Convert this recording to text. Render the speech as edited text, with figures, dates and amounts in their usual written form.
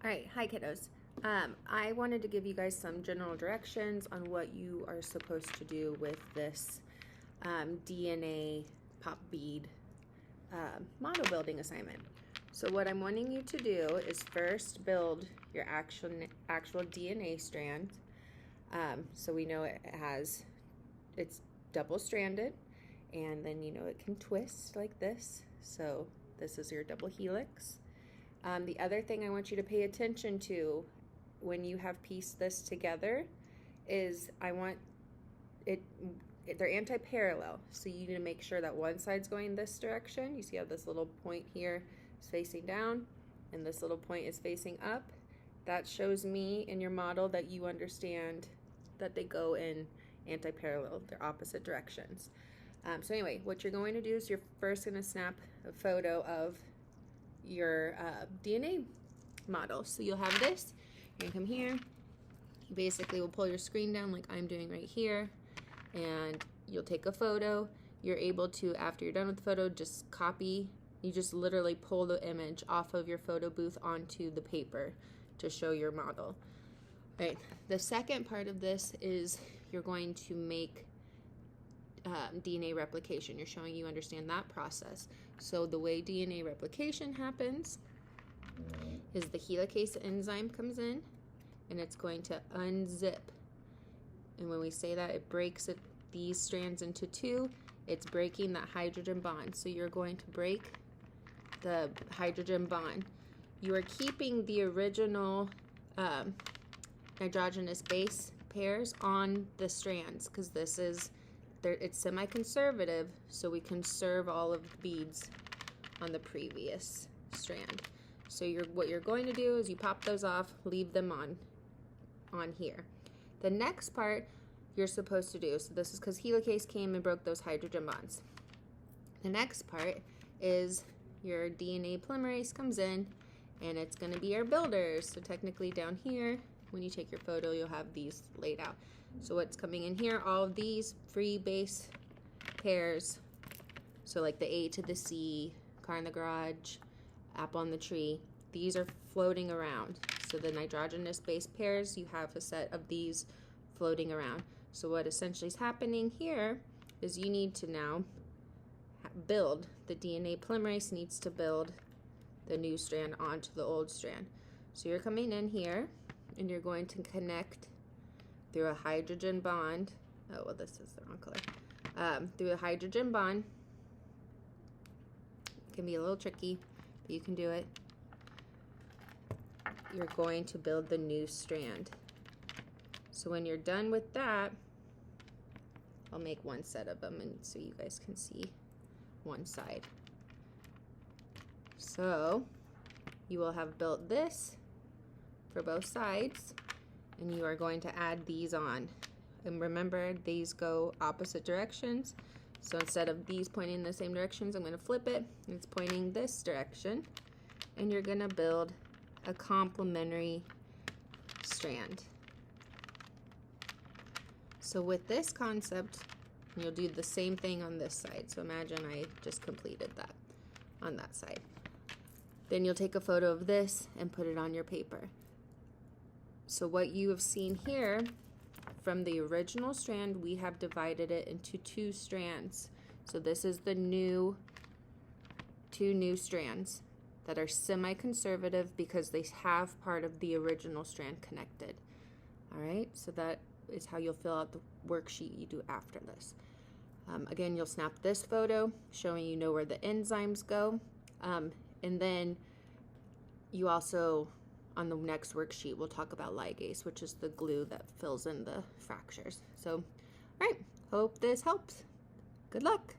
All right, hi kiddos. I wanted to give you guys some general directions on what you are supposed to do with this DNA pop bead model building assignment. So what I'm wanting you to do is first build your actual DNA strand. So we know it's double-stranded, and then you know it can twist like this. So this is your double helix. The other thing I want you to pay attention to when you have pieced this together is they're anti-parallel. So you need to make sure that one side's going this direction. You see how this little point here is facing down and this little point is facing up. That shows me in your model that you understand that they go in anti-parallel, they're opposite directions. So anyway, what you're going to do is you're first going to snap a photo of your DNA model. So you'll have this, you're gonna come here, you basically will pull your screen down like I'm doing right here, and you'll take a photo. You're able to, after you're done with the photo, just copy, you just literally pull the image off of your photo booth onto the paper to show your model. Right. The second part of this is you're going to make DNA replication. You're showing you understand that process. So the way DNA replication happens is the helicase enzyme comes in and it's going to unzip. And when we say that, it breaks these strands into two. It's breaking that hydrogen bond. So you're going to break the hydrogen bond. You are keeping the original nitrogenous base pairs on the strands because it's semi-conservative, so we conserve all of the beads on the previous strand. So what you're going to do is you pop those off, leave them on here. The next part you're supposed to do, so this is because helicase came and broke those hydrogen bonds. The next part is your DNA polymerase comes in, and it's going to be our builders. So technically down here, when you take your photo, you'll have these laid out. So what's coming in here, all of these free base pairs, so like the A to the C, car in the garage, apple on the tree, these are floating around. So the nitrogenous base pairs, you have a set of these floating around. So what essentially is happening here is you need to now build, the DNA polymerase needs to build the new strand onto the old strand. So you're coming in here and you're going to connect through a hydrogen bond. Oh, well, this is the wrong color. Through a hydrogen bond. It can be a little tricky, but you can do it. You're going to build the new strand. So when you're done with that, I'll make one set of them and so you guys can see one side. So you will have built this for both sides, and you are going to add these on. And remember, these go opposite directions. So instead of these pointing in the same directions, I'm going to flip it. It's pointing this direction. And you're going to build a complementary strand. So with this concept, you'll do the same thing on this side. So imagine I just completed that on that side. Then you'll take a photo of this and put it on your paper. So what you have seen here, from the original strand, we have divided it into two strands. So this is the two new strands that are semi-conservative because they have part of the original strand connected. All right, so that is how you'll fill out the worksheet you do after this. Again, you'll snap this photo showing you know where the enzymes go. And then you also, on the next worksheet, we'll talk about ligase, which is the glue that fills in the fractures. So, all right, hope this helps. Good luck.